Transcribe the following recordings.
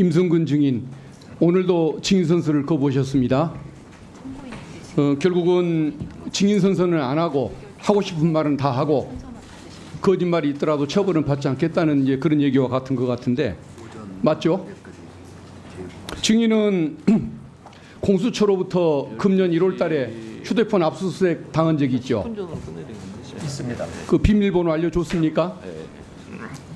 임성근 증인, 오늘도 증인 선서를 거부하셨습니다. 결국은 증인 선서는 안 하고 하고 싶은 말은 다 하고 거짓말이 있더라도 처벌은 받지 않겠다는 이제 그런 얘기와 같은 것 같은데 맞죠? 증인은 공수처로부터 금년 1월 달에 휴대폰 압수수색 당한 적이 있죠? 있습니다. 그 비밀번호 알려줬습니까?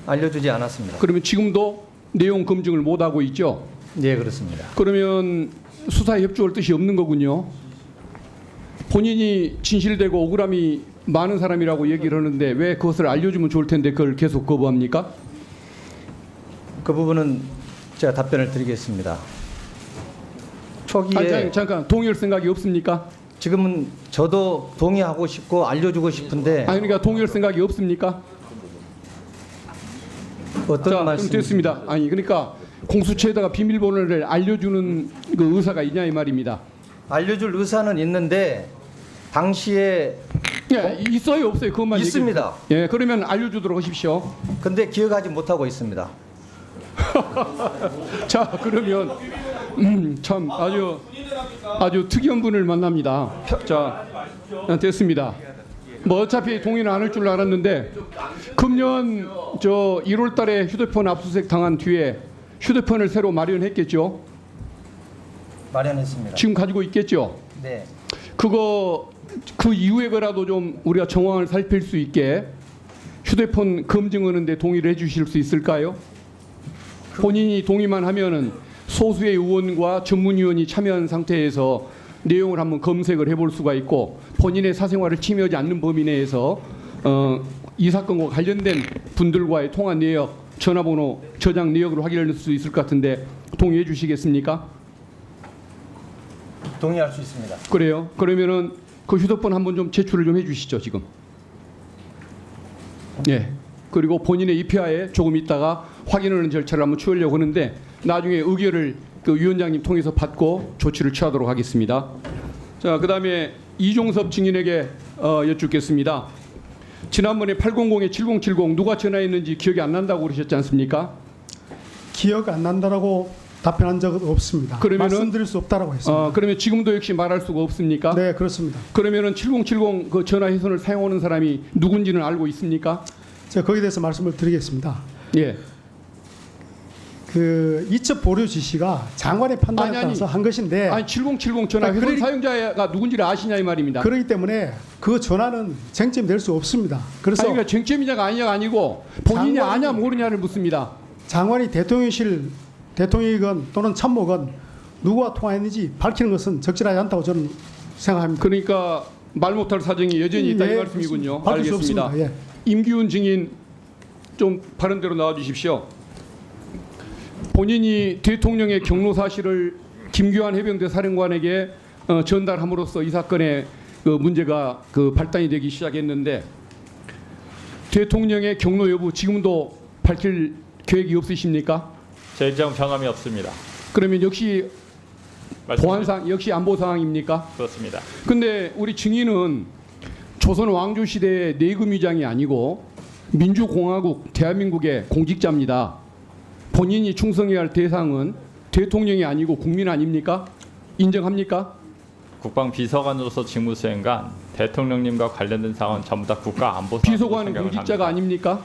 알려주지 않았습니다. 그러면 지금도 내용 검증을 못하고 있죠? 네, 그렇습니다. 그러면 수사에 협조할 뜻이 없는 거군요. 본인이 진실되고 억울함이 많은 사람이라고 얘기를 하는데 왜 그것을 알려주면 좋을 텐데 그걸 계속 거부합니까? 그 부분은 제가 답변을 드리겠습니다. 초기에 아니, 잠깐 동의할 생각이 없습니까? 지금은 저도 동의하고 싶고 알려주고 싶은데 아니 그러니까 동의할 생각이 없습니까? 어떤 자, 말씀? 그럼 됐습니다. 아니 그러니까 공수처에다가 비밀번호를 알려주는 그 의사가 있냐 이 말입니다. 알려줄 의사는 있는데 당시에 예, 있어요 없어요 그것만 있습니다. 얘기해. 예, 그러면 알려주도록 하십시오. 근데 기억하지 못하고 있습니다. 자 그러면 참 아주 특이한 분을 만납니다. 자 됐습니다. 뭐 어차피 동의는 안 할 줄 알았는데 금년 저 1월달에 휴대폰 압수수색 당한 뒤에 휴대폰을 새로 마련했겠죠? 마련했습니다. 지금 가지고 있겠죠? 네. 그거 그 이후에 거라도 좀 우리가 정황을 살필 수 있게 휴대폰 검증하는데 동의를 해주실 수 있을까요? 본인이 동의만 하면은 소수의 의원과 전문위원이 참여한 상태에서 내용을 한번 검색을 해볼 수가 있고 본인의 사생활을 침해하지 않는 범위 내에서 이 사건과 관련된 분들과의 통화 내역, 전화번호, 저장 내역으로 확인할 수 있을 것 같은데 동의해 주시겠습니까? 동의할 수 있습니다. 그래요. 그러면은 그 휴대폰 한번 좀 제출을 좀 해주시죠 지금. 예. 그리고 본인의 입회하에 조금 있다가 확인하는 절차를 한번 취하려고 하는데 나중에 의결을 그 위원장님 통해서 받고 조치를 취하도록 하겠습니다. 자, 그다음에 이종섭 증인에게 여쭙겠습니다. 지난번에 800에 7070 누가 전화했는지 기억이 안 난다고 그러셨지 않습니까? 기억 안 난다라고 답변한 적은 없습니다. 그러면은- 말씀드릴 수 없다라고 했습니다. 그러면 지금도 역시 말할 수가 없습니까? 네, 그렇습니다. 그러면은 7070 그 전화해선을 사용하는 사람이 누군지는 알고 있습니까? 제가 거기에 대해서 말씀을 드리겠습니다. 예. 그 이첩 보류 지시가 장관의 판단에 아니, 따라서 한 것인데 아니 7070 전화 회선 그러니- 사용자가 누군지를 아시냐 이 말입니다. 그렇기 때문에 그 전화는 쟁점이 될 수 없습니다. 그래서 아니, 그러니까 쟁점이냐가 아니냐가 아니고 본인이 장관이- 아냐 모르냐를 묻습니다. 장관이 대통령이건 또는 참모건 누구와 통화했는지 밝히는 것은 적절하지 않다고 저는 생각합니다. 그러니까 말 못할 사정이 여전히 있다 이 예, 말씀이군요. 밝힐 수 알겠습니다. 없습니다. 예. 임기훈 증인 좀 바른대로 나와 주십시오. 본인이 대통령의 경로 사실을 김규환 해병대 사령관에게 전달함으로써 이 사건의 그 문제가 그 발단이 되기 시작했는데 대통령의 경로 여부 지금도 밝힐 계획이 없으십니까? 제 일정 변함이 없습니다. 그러면 역시 말씀- 보안상 역시 안보 상황입니까? 그렇습니다. 근데 우리 증인은 조선 왕조 시대의 내금위장이 아니고 민주공화국 대한민국의 공직자입니다. 본인이 충성해야 할 대상은 대통령이 아니고 국민 아닙니까? 인정합니까? 국방비서관으로서 직무 수행간 대통령님과 관련된 사항은 전부 다 국가안보 비서관은 공직자가 아닙니까?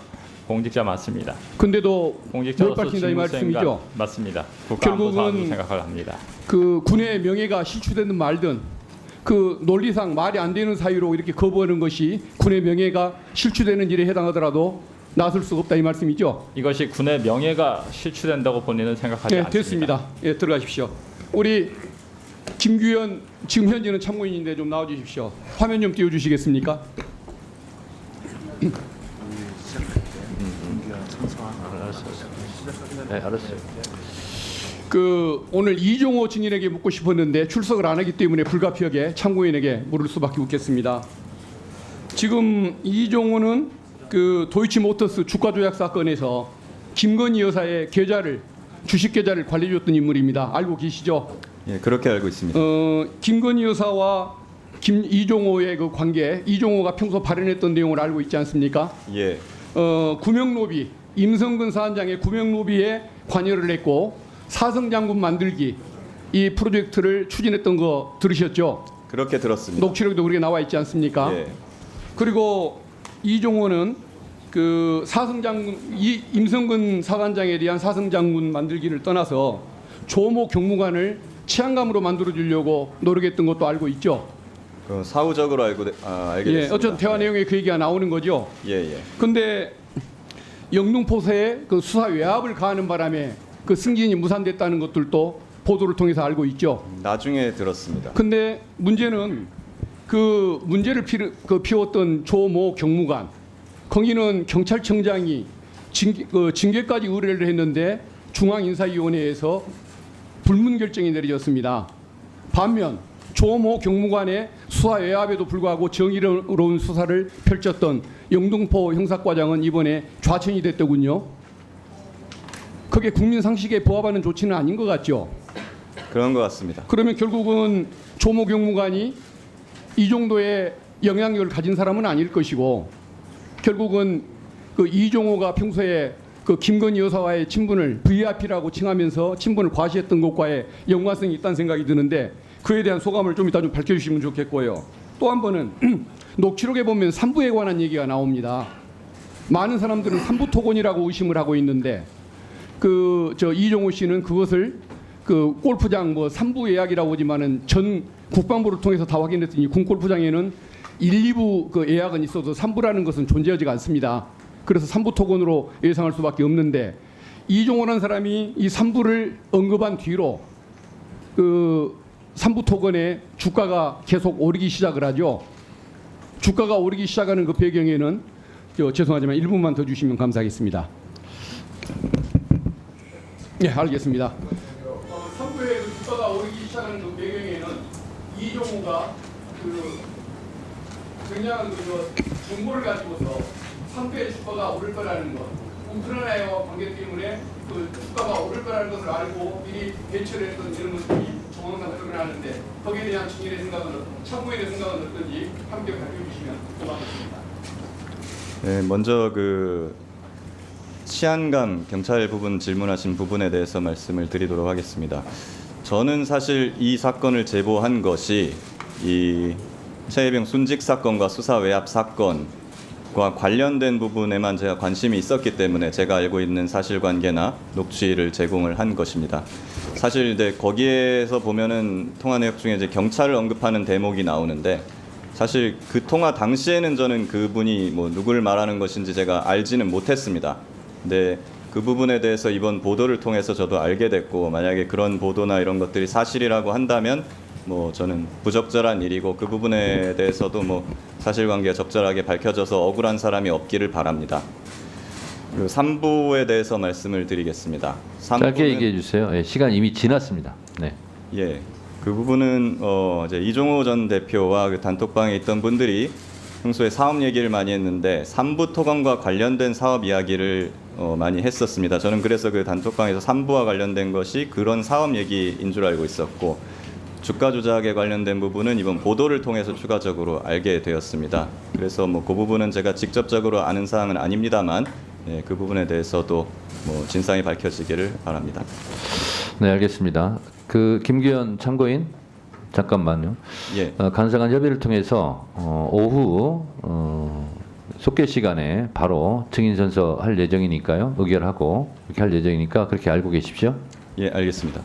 공직자 맞습니다. 근데도 못 공직자로서 밝힌다 이 직무 말씀이죠. 수행간 맞습니다. 국가안보 사안으로 결국은 생각을 합니다. 그 군의 명예가 실추되든 말든 그 논리상 말이 안 되는 사유로 이렇게 거부하는 것이 군의 명예가 실추되는 일에 해당하더라도 나설 수가 없다 이 말씀이죠. 이것이 군의 명예가 실추된다고 본인은 생각하지 네, 않습니다. 됐습니다. 예, 들어가십시오. 우리 김규현 지금 현재는 참고인인데 좀 나와 주십시오. 화면 좀 띄워 주시겠습니까? 네, 알았어요. 그 오늘 이종호 증인에게 묻고 싶었는데 출석을 안 하기 때문에 불가피하게 참고인에게 물을 수밖에 없겠습니다. 지금 이종호는 그 도이치모터스 주가 조작 사건에서 김건희 여사의 계좌를 주식 계좌를 관리해줬던 인물입니다. 알고 계시죠? 예, 그렇게 알고 있습니다. 김건희 여사와 이종호의 그 관계, 이종호가 평소 발언했던 내용을 알고 있지 않습니까? 예, 구명로비 임성근 사안장의 구명로비에 관여를 했고 사성장군 만들기 이 프로젝트를 추진했던 거 들으셨죠? 그렇게 들었습니다. 녹취록도 우리가 나와 있지 않습니까? 예. 그리고 이종호는 그 사성장군 임성근 사관장에 대한 사성장군 만들기를 떠나서 조모 경무관을 치안감으로 만들어 주려고 노력했던 것도 알고 있죠. 그 사후적으로 알게 예, 됐습니다. 어쨌든 대화 내용에 그 얘기가 나오는 거죠. 예, 예. 근데 영등포서에 그 수사 외압을 가하는 바람에 그 승진이 무산됐다는 것들도 보도를 통해서 알고 있죠. 나중에 들었습니다. 근데 문제는 그 문제를 피웠던 조모 경무관 거기는 경찰청장이 징계까지 의뢰를 했는데 중앙인사위원회에서 불문 결정이 내려졌습니다. 반면 조모 경무관의 수사 외압에도 불구하고 정의로운 수사를 펼쳤던 영등포 형사과장은 이번에 좌천이 됐더군요. 그게 국민 상식에 부합하는 조치는 아닌 것 같죠. 그런 것 같습니다. 그러면 결국은 조모 경무관이 이 정도의 영향력을 가진 사람은 아닐 것이고 결국은 그 이종호가 평소에 그 김건희 여사와의 친분을 VIP라고 칭하면서 친분을 과시했던 것과의 연관성이 있다는 생각이 드는데 그에 대한 소감을 좀 이따 좀 밝혀주시면 좋겠고요. 또 한 번은 녹취록에 보면 삼부에 관한 얘기가 나옵니다. 많은 사람들은 삼부 토건이라고 의심을 하고 있는데 그 저 이종호 씨는 그것을 그 골프장 뭐 3부 예약이라고 하지만은 전 국방부를 통해서 다 확인했더니 군 골프장에는 1, 2부 그 예약은 있어도 3부라는 것은 존재하지가 않습니다. 그래서 3부 토건으로 예상할 수밖에 없는데 이종호라는 사람이 이 3부를 언급한 뒤로 그 3부 토건의 주가가 계속 오르기 시작을 하죠. 주가가 오르기 시작하는 그 배경에는 죄송하지만 1분만 더 주시면 감사하겠습니다. 네, 알겠습니다. 3부의 그 주가가 오르기 시작하는 그 배경에는 이종호가 그 굉장한 그 정보를 가지고서 3부의 주가가 오를 거라는 것, 우크라이나와 관계 때문에 그 주가가 오를 거라는 것을 알고 미리 대처를 했던 이런 것들이 정황상 드러나는데 거기에 대한 증인의 생각은 참고인의 생각은 어떤지 함께 밝혀주시면 고맙겠습니다. 네, 먼저 그 치안감 경찰 부분 질문하신 부분에 대해서 말씀을 드리도록 하겠습니다. 저는 사실 이 사건을 제보한 것이 이 최혜병 순직 사건과 수사 외압 사건과 관련된 부분에만 제가 관심이 있었기 때문에 제가 알고 있는 사실관계나 녹취를 제공을 한 것입니다. 사실 이제 거기에서 보면은 통화 내역 중에 이제 경찰을 언급하는 대목이 나오는데 사실 그 통화 당시에는 저는 그분이 뭐 누구를 말하는 것인지 제가 알지는 못했습니다. 근데 그 부분에 대해서 이번 보도를 통해서 저도 알게 됐고 만약에 그런 보도나 이런 것들이 사실이라고 한다면 뭐 저는 부적절한 일이고 그 부분에 대해서도 뭐 사실관계가 적절하게 밝혀져서 억울한 사람이 없기를 바랍니다. 그 3부에 대해서 말씀을 드리겠습니다. 짧게 얘기해 주세요. 예, 시간 이미 지났습니다. 네. 예, 그 부분은 이제 이종호 전 대표와 그 단톡방에 있던 분들이 평소에 사업 얘기를 많이 했는데 3부 토건과 관련된 사업 이야기를 많이 했었습니다. 저는 그래서 그 단톡방에서 3부와 관련된 것이 그런 사업 얘기인 줄 알고 있었고 주가 조작에 관련된 부분은 이번 보도를 통해서 추가적으로 알게 되었습니다. 그래서 뭐 그 부분은 제가 직접적으로 아는 사항은 아닙니다만 예, 그 부분에 대해서도 뭐 진상이 밝혀지기를 바랍니다. 네, 알겠습니다. 그 김규현 참고인 잠깐만요. 예. 간사간 협의를 통해서 오후 속개 시간에 바로 증인 선서할 예정이니까요. 의결하고 이렇게 할 예정이니까 그렇게 알고 계십시오. 예, 알겠습니다.